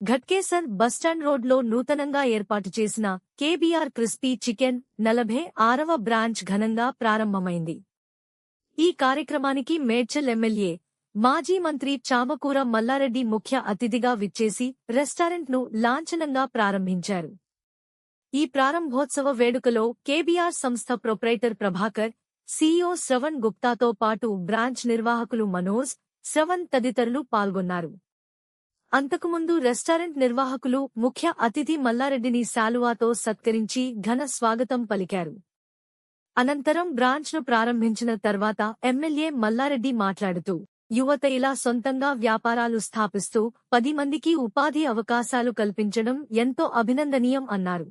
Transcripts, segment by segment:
Ghatkesar bus stand రోడ్లో నూతనంగా ఏర్పాటు చేసిన కేబీఆర్ క్రిస్పీ చికెన్ 46వ బ్రాంచ్ ఘనంగా ప్రారంభమైంది. ఈ కార్యక్రమానికి మేడ్చల్ ఎమ్మెల్యే, మాజీ మంత్రి చామకూర మల్లారెడ్డి ముఖ్య అతిథిగా విచ్చేసి రెస్టారెంట్ను లాంఛనంగా ప్రారంభించారు. ఈ ప్రారంభోత్సవ వేడుకలో కేబీఆర్ సంస్థ ప్రొప్రైటర్ ప్రభాకర్, సీఈఓ శ్రవణ్ గుప్తాతో పాటు బ్రాంచ్ నిర్వాహకులు మనోజ్, శ్రవణ్ తదితరులు పాల్గొన్నారు. అంతకుముందు రెస్టారెంట్ నిర్వాహకులు ముఖ్య అతిథి మల్లారెడ్డిని శాలువాతో సత్కరించి ఘన స్వాగతం పలికారు. అనంతరం బ్రాంచ్ను ప్రారంభించిన తర్వాత ఎమ్మెల్యే మల్లారెడ్డి మాట్లాడుతూ, యువత ఇలా సొంతంగా వ్యాపారాలు స్థాపిస్తూ 10 మందికి ఉపాధి అవకాశాలు కల్పించడం ఎంతో అభినందనీయం అన్నారు.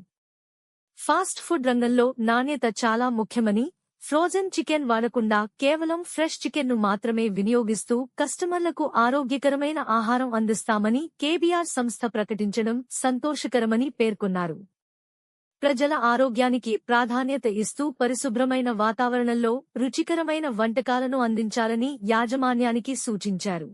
ఫాస్ట్ ఫుడ్ రంగంలో నాణ్యత చాలా ముఖ్యమని, ఫ్రోజన్ చికెన్ వాడకుండా కేవలం ఫ్రెష్ చికెన్ను మాత్రమే వినియోగిస్తూ కస్టమర్లకు ఆరోగ్యకరమైన ఆహారం అందిస్తామని కేబీఆర్ సంస్థ ప్రకటించడం సంతోషకరమని పేర్కొన్నారు. ప్రజల ఆరోగ్యానికి ప్రాధాన్యత ఇస్తూ పరిశుభ్రమైన వాతావరణంలో రుచికరమైన వంటకాలను అందించాలని యాజమాన్యానికి సూచించారు.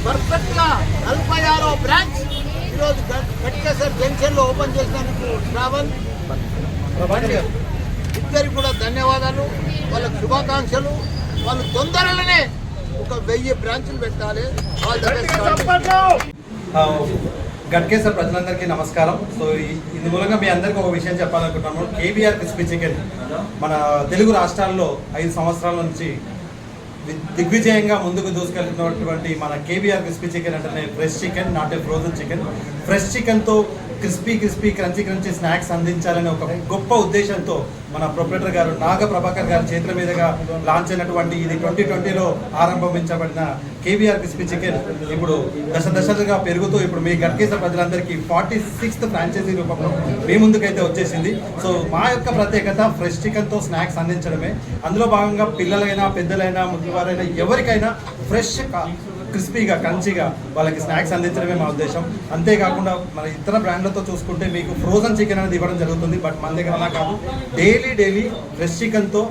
పర్ఫెక్ట్ గా 46వ బ్రాంచ్ ఈరోజు ఘట్కేసర్ జంక్షన్ లో ఓపెన్ చేసినందుకు శ్రావణ్ ఇద్దరికి కూడా ధన్యవాదాలు. వాళ్ళకు శుభాకాంక్షలు. వాళ్ళు తొందరలోనే ఒక 1000 బ్రాంచ్లు పెట్టాలి. ఘట్కేసర్ ప్రజలందరికీ నమస్కారం. సో ఇది మూలంగా మీ అందరికీ ఒక విషయం చెప్పాలనుకుంటున్నాము. కేబీఆర్ క్రిస్పీ చికెన్ మన తెలుగు రాష్ట్రాల్లో 5 సంవత్సరాల నుంచి దిగ్విజయంగా ముందుకు దూసుకెళ్తున్నటువంటి మన కేబీఆర్ క్రిస్పీ చికెన్ అంటేనే fresh chicken, not a frozen chicken. Fresh చికెన్తో క్రిస్పీ క్రంచీ స్నాక్స్ అందించాలనే ఒక గొప్ప ఉద్దేశంతో మన ప్రొప్రైటర్ గారు నాగ ప్రభాకర్ గారి చేతుల మీదుగా లాంచ్ అయినటువంటి ఇది 2020లో ఆరంభించబడిన కేబీఆర్ క్రిస్పీ చికెన్ ఇప్పుడు దశలుగా పెరుగుతూ ఇప్పుడు మీ ఘట్కేసర్ ప్రజలందరికీ 46th ఫ్రాంచైజీ రూపంలో మీ ముందుకైతే వచ్చేసింది. సో మా యొక్క ప్రత్యేకత ఫ్రెష్ చికెన్తో స్నాక్స్ అందించడమే. అందులో భాగంగా పిల్లలైనా పెద్దలైనా ముసలివారైనా ఎవరికైనా ఫ్రెష్ క్రిస్పీగా క్రంచీగా వాళ్ళకి స్నాక్స్ అందించడమే మా ఉద్దేశం. అంతేకాకుండా మన ఇతర బ్రాండ్లతో చూసుకుంటే మీకు ఫ్రోజన్ చికెన్ అనేది ఇవ్వడం జరుగుతుంది. బట్ మన దగ్గర అలా కాదు. డైలీ ఫ్రెష్ చికెన్తో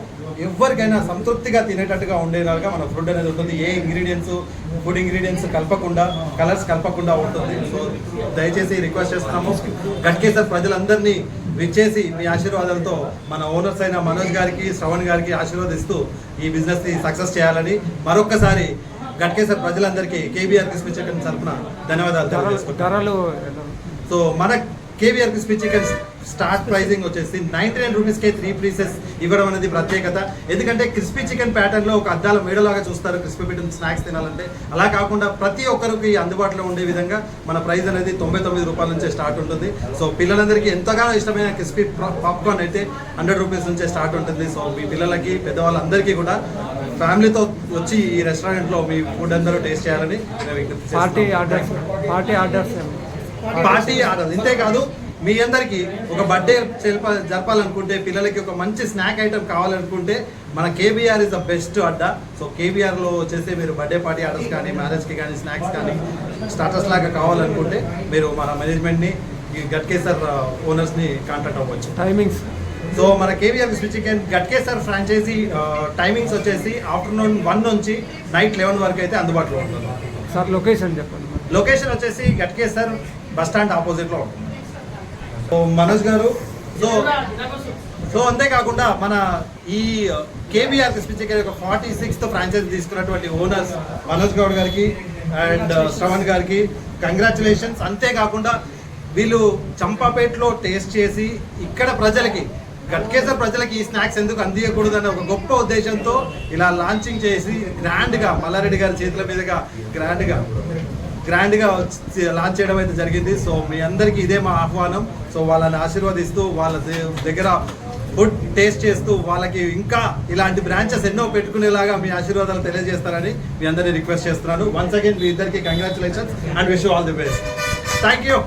ఎవరికైనా సంతృప్తిగా తినేటట్టుగా ఉండేలాగా మన ఫుడ్ అనేది ఉంటుంది. ఏ ఫుడ్ ఇంగ్రీడియంట్స్ కలపకుండా, కలర్స్ కలపకుండా ఉంటుంది. సో దయచేసి రిక్వెస్ట్ చేస్తున్నాము, ఘట్కేసర్ ప్రజలందరినీ విచ్చేసి మీ ఆశీర్వాదాలతో మన ఓనర్స్ అయిన మనోజ్ గారికి, శ్రవణ్ గారికి ఆశీర్వదిస్తూ ఈ బిజినెస్ని సక్సెస్ చేయాలని మరొక్కసారి ఘట్కేసర్ ప్రజలందరికీ కేబీఆర్ క్రిస్పీ చికెన్ తరఫున ధన్యవాదాలు తెలియజేసుకుంటారు. సో మన KBR crispy chicken start praising వచ్చేసి 99 రూపీస్కే 3 పీసెస్ ఇవ్వడం అనేది ప్రత్యేకత. ఎందుకంటే క్రిస్పీ చికెన్ ప్యాటర్న్లో ఒక అద్దాల మేడలాగా చూస్తారు క్రిస్పీ చికెన్ స్నాక్స్ తినాలంటే. అలా కాకుండా ప్రతి ఒక్కరికి అందుబాటులో ఉండే విధంగా మన ప్రైస్ అనేది 99 రూపాయల నుంచే స్టార్ట్ ఉంటుంది. సో పిల్లలందరికీ ఎంతగానో ఇష్టమైన క్రిస్పీ పాప్కార్న్ అయితే 100 రూపీస్ నుంచే స్టార్ట్ ఉంటుంది. సో మీ పిల్లలకి, పెద్దవాళ్ళందరికీ కూడా ఫ్యామిలీతో వచ్చి ఈ రెస్టారెంట్లో మీ ఫుడ్ అందరూ టేస్ట్ చేయాలని పార్టీ ఆర్డర్స్ ఇంతేకాదు, మీ అందరికీ ఒక బర్త్డే జరపాలనుకుంటే, పిల్లలకి ఒక మంచి స్నాక్ ఐటమ్ కావాలనుకుంటే మన కేబీఆర్ ఇస్ ద బెస్ట్ అడ్డా. సో కేబీఆర్లో వచ్చేసి మీరు బర్త్డే పార్టీ ఆర్డర్స్ కానీ, మ్యారేజ్కి కానీ, స్నాక్స్ కానీ, స్టార్టర్స్ లాగా కావాలనుకుంటే మీరు మన మేనేజ్మెంట్ని, ఈ ఘట్కేసర్ ఓనర్స్ని కాంటాక్ట్ అవ్వచ్చు. టైమింగ్స్ సో మన KBR crispy chicken Ghatkesar franchisee timings వచ్చేసి ఆఫ్టర్నూన్ 1 నుంచి నైట్ 11 వరకు అయితే అందుబాటులో ఉంటుంది. సార్ లొకేషన్ చెప్పండి. లొకేషన్ వచ్చేసి ఘట్కేసర్ బస్టాండ్ ఆపోజిట్లో ఉంటుంది. సో మనోజ్ గారు, సో అంతేకాకుండా మన ఈ కేబీఆర్ క్రిస్పీ చికెన్ యొక్క 46th ఫ్రాంచైజీ తీసుకున్నటువంటి ఓనర్స్ మనోజ్ గౌడ్ గారికి అండ్ శ్రవణ్ గారికి కంగ్రాచులేషన్స్. అంతేకాకుండా వీళ్ళు చంపాపేటలో టేస్ట్ చేసి ఇక్కడ ప్రజలకి, ఘట్కేసర్ ప్రజలకి ఈ స్నాక్స్ ఎందుకు అందియకూడదనే ఒక గొప్ప ఉద్దేశంతో ఇలా లాంచింగ్ చేసి గ్రాండ్గా మల్లారెడ్డి గారి చేతుల మీదుగా గ్రాండ్గా లాంచ్ చేయడం అయితే జరిగింది. సో మీ అందరికీ ఇదే మా ఆహ్వానం. సో వాళ్ళని ఆశీర్వదిస్తూ, వాళ్ళ దగ్గర ఫుడ్ టేస్ట్ చేస్తూ, వాళ్ళకి ఇంకా ఇలాంటి బ్రాంచెస్ ఎన్నో పెట్టుకునేలాగా మీ ఆశీర్వాదాలు తెలియజేస్తారని మీ అందరినీ రిక్వెస్ట్ చేస్తున్నాను. వన్స్ అగైన్ మీ ఇద్దరికి congratulations and wish you all the best. Thank you.